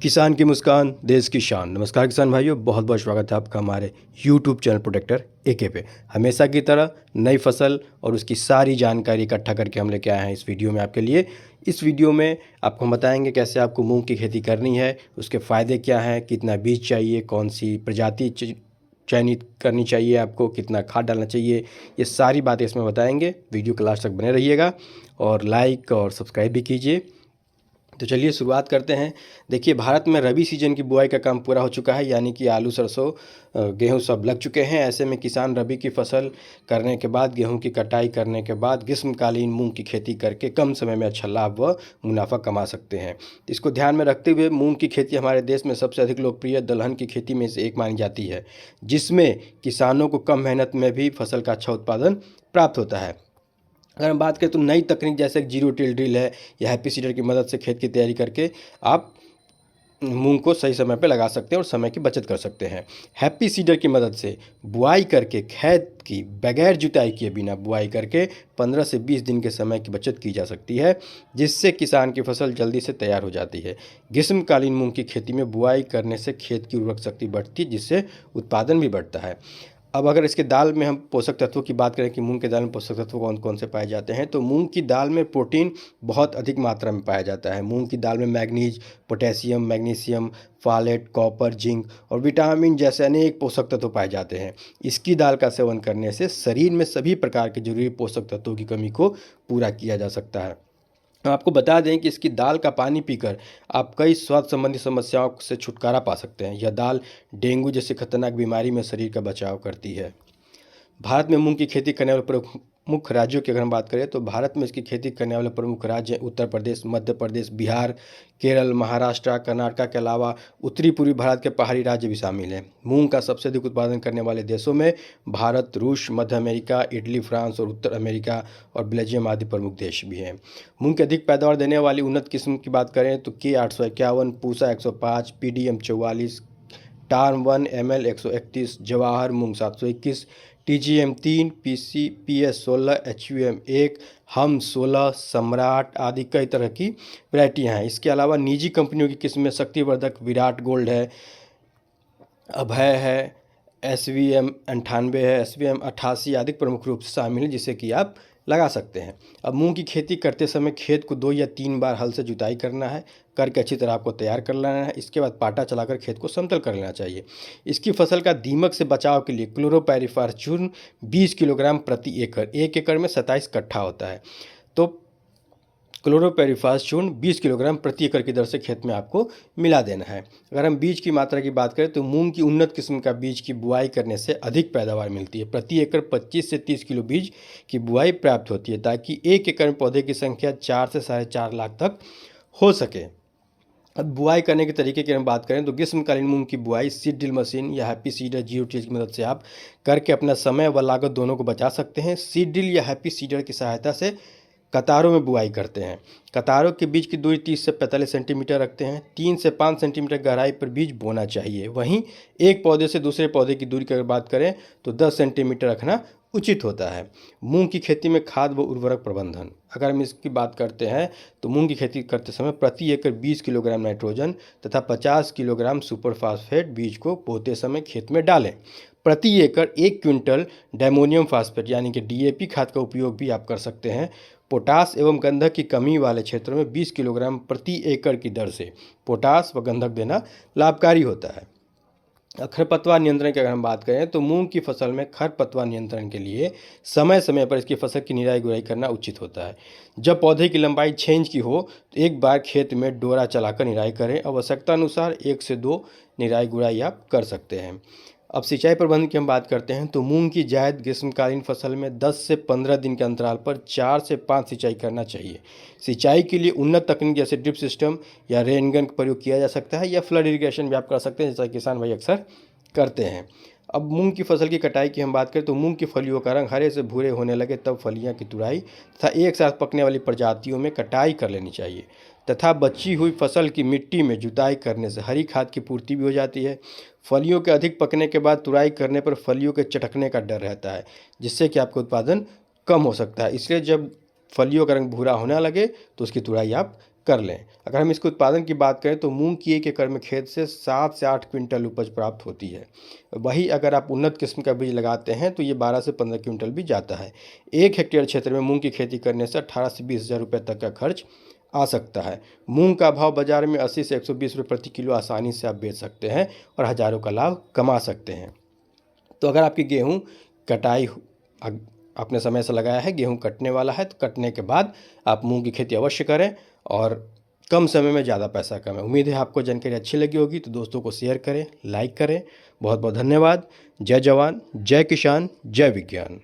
किसान की मुस्कान देश की शान। नमस्कार किसान भाइयों, बहुत बहुत स्वागत है आपका हमारे YouTube चैनल प्रोटेक्टर एके पे। हमेशा की तरह नई फसल और उसकी सारी जानकारी इकट्ठा करके हम लेके आए हैं इस वीडियो में आपके लिए। इस वीडियो में आपको हम बताएंगे कैसे आपको मूंग की खेती करनी है, उसके फ़ायदे क्या हैं, कितना बीज चाहिए, कौन सी प्रजाति चयनित करनी चाहिए, आपको कितना खाद डालना चाहिए, ये सारी बातें इसमें बताएंगे। वीडियो के लास्ट तक बने रहिएगा और लाइक और सब्सक्राइब भी कीजिए। तो चलिए शुरुआत करते हैं। देखिए, भारत में रबी सीजन की बुआई का काम पूरा हो चुका है, यानी कि आलू, सरसों, गेहूं सब लग चुके हैं। ऐसे में किसान रबी की फसल करने के बाद, गेहूं की कटाई करने के बाद ग्रीष्मकालीन मूंग की खेती करके कम समय में अच्छा लाभ व मुनाफा कमा सकते हैं। इसको ध्यान में रखते हुए मूंग की खेती हमारे देश में सबसे अधिक लोकप्रिय दलहन की खेती में से एक मानी जाती है, जिसमें किसानों को कम मेहनत में भी फसल का अच्छा उत्पादन प्राप्त होता है। अगर हम बात करें तो नई तकनीक जैसे जीरो टिल ड्रिल है या हैप्पी सीडर की मदद से खेत की तैयारी करके आप मूंग को सही समय पर लगा सकते हैं और समय की बचत कर सकते हैं। हैप्पी सीडर की मदद से बुआई करके खेत की बगैर जुताई किए बिना बुआई करके 15 से 20 दिन के समय की बचत की जा सकती है, जिससे किसान की फसल जल्दी से तैयार हो जाती है। ग्रीष्मकालीन मूंग की खेती में बुआई करने से खेत की उर्वरक शक्ति बढ़ती है, जिससे उत्पादन भी बढ़ता है। अब अगर इसके दाल में हम पोषक तत्वों की बात करें कि मूंग की दाल में पोषक तत्व कौन कौन से पाए जाते हैं, तो मूंग की दाल में प्रोटीन बहुत अधिक मात्रा में पाया जाता है। मूंग की दाल में manganese, potassium, magnesium, folate, copper, zinc और विटामिन जैसे अनेक पोषक तत्व पाए जाते हैं। इसकी दाल का सेवन करने से शरीर में सभी प्रकार के जरूरी पोषक तत्वों की कमी को पूरा किया जा सकता है। आपको बता दें कि इसकी दाल का पानी पीकर आप कई स्वास्थ्य संबंधी समस्याओं से छुटकारा पा सकते हैं। यह दाल डेंगू जैसी खतरनाक बीमारी में शरीर का बचाव करती है। भारत में मूंग की खेती करने वाले प्रमुख राज्यों की अगर हम बात करें तो भारत में इसकी खेती करने वाले प्रमुख राज्य उत्तर प्रदेश, मध्य प्रदेश, बिहार, केरल, महाराष्ट्र, कर्नाटक के अलावा उत्तरी पूर्वी भारत के पहाड़ी राज्य भी शामिल हैं। मूंग का सबसे अधिक उत्पादन करने वाले देशों में भारत, रूस, मध्य अमेरिका, इटली, फ्रांस और उत्तर अमेरिका और बेल्जियम आदि प्रमुख देश भी हैं। मूंग की अधिक पैदावार देने वाली उन्नत किस्म की बात करें तो K851, Pusa 105, PDM 44, TARM 1 ML 131, Jawahar Moong 721, TGM 3, PS 16, HUM 1, हम 16, सम्राट आदि कई तरह की वैरायटियाँ हैं। इसके अलावा निजी कंपनियों की किस्म में शक्तिवर्धक विराट गोल्ड है, अभय है, SVM 98 है, SVM 88 आदि प्रमुख रूप से शामिल है, जिसे कि आप लगा सकते हैं। अब मूंग की खेती करते समय खेत को 2 या 3 बार हल से जुताई करना है, करके अच्छी तरह आपको तैयार कर लेना है। इसके बाद पाटा चलाकर खेत को समतल कर लेना चाहिए। इसकी फसल का दीमक से बचाव के लिए क्लोरोपाइरीफास चूर्ण 20 किलोग्राम प्रति एकड़, 1 एकड़ में 27 कट्ठा होता है, तो क्लोरोपाइरीफास चूर्ण 20 किलोग्राम प्रति एकड़ की दर से खेत में आपको मिला देना है। अगर हम बीज की मात्रा की बात करें तो मूंग की उन्नत किस्म का बीज की बुआई करने से अधिक पैदावार मिलती है। प्रति एकड़ 25 से 30 किलो बीज की बुआई प्राप्त होती है, ताकि 1 एकड़ में पौधे की संख्या 4 से 4.5 लाख तक हो सके। अब बुआई करने के तरीके की हम बात करें तो ग्रीष्मकालीन मूंग की बुआई सीड ड्रिल मशीन या हैप्पी सीडर जीरो टीज की मदद से आप करके अपना समय व लागत दोनों को बचा सकते हैं। सीड ड्रिल या हैप्पी सीडर की सहायता से कतारों में बुआई करते हैं। कतारों के बीच की दूरी 30 से 45 सेंटीमीटर रखते हैं। 3 से 5 सेंटीमीटर गहराई पर बीज बोना चाहिए। वहीं एक पौधे से दूसरे पौधे की दूरी की अगर बात करें तो 10 सेंटीमीटर रखना उचित होता है। मूंग की खेती में खाद व उर्वरक प्रबंधन, अगर हम इसकी बात करते हैं तो मूंग की खेती करते समय प्रति एकड़ 20 किलोग्राम नाइट्रोजन तथा 50 किलोग्राम सुपर फास्फेट बीज को बोते समय खेत में डालें। प्रति एकड़ 1 क्विंटल डायमोनियम फास्फेट यानी कि DAP खाद का उपयोग भी आप कर सकते हैं। पोटास एवं गंधक की कमी वाले क्षेत्रों में 20 किलोग्राम प्रति एकड़ की दर से पोटास व गंधक देना लाभकारी होता है। खरपतवार नियंत्रण की अगर हम बात करें तो मूंग की फसल में खरपतवार नियंत्रण के लिए समय समय पर इसकी फसल की निराई गुड़ाई करना उचित होता है। जब पौधे की लंबाई 6 इंच की हो तो एक बार खेत में डोरा चलाकर निराई करें। आवश्यकता अनुसार 1 से 2 निराई गुड़ाई आप कर सकते हैं। अब सिंचाई प्रबंधन की हम बात करते हैं तो मूंग की जायद ग्रीष्मकालीन फसल में 10 से 15 दिन के अंतराल पर 4 से 5 सिंचाई करना चाहिए। सिंचाई के लिए उन्नत तकनीक जैसे ड्रिप सिस्टम या रेनगन का प्रयोग किया जा सकता है, या फ्लड इरिगेशन भी आप कर सकते हैं, जैसा किसान भाई अक्सर करते हैं। अब मूंग की फसल की कटाई की हम बात करें तो मूंग की फलियों का रंग हरे से भूरे होने लगे तब फलियां की तुड़ाई तथा एक साथ पकने वाली प्रजातियों में कटाई कर लेनी चाहिए, तथा बची हुई फसल की मिट्टी में जुताई करने से हरी खाद की पूर्ति भी हो जाती है। फलियों के अधिक पकने के बाद तुड़ाई करने पर फलियों के चटकने का डर रहता है, जिससे कि आपका उत्पादन कम हो सकता है। इसलिए जब फलियों का रंग भूरा होने लगे तो उसकी तुड़ाई आप कर लें। अगर हम इसके उत्पादन की बात करें तो मूंग की 1 एकड़ में खेत से 7 से 8 क्विंटल उपज प्राप्त होती है। वही अगर आप उन्नत किस्म का बीज लगाते हैं तो ये 12 से 15 क्विंटल भी जाता है। 1 हेक्टेयर क्षेत्र में मूंग की खेती करने से 18 से 20 हज़ार रुपये तक का खर्च आ सकता है। मूंग का भाव बाजार में 80 से 120 रुपये प्रति किलो आसानी से आप बेच सकते हैं और हज़ारों का लाभ कमा सकते हैं। तो अगर आपकी गेहूँ कटाई आपने समय से लगाया है, गेहूं कटने वाला है, तो कटने के बाद आप मूंग की खेती अवश्य करें और कम समय में ज़्यादा पैसा कमाएं। उम्मीद है आपको जानकारी अच्छी लगी होगी, तो दोस्तों को शेयर करें, लाइक करें। बहुत बहुत धन्यवाद। जय जवान, जय किसान, जय विज्ञान।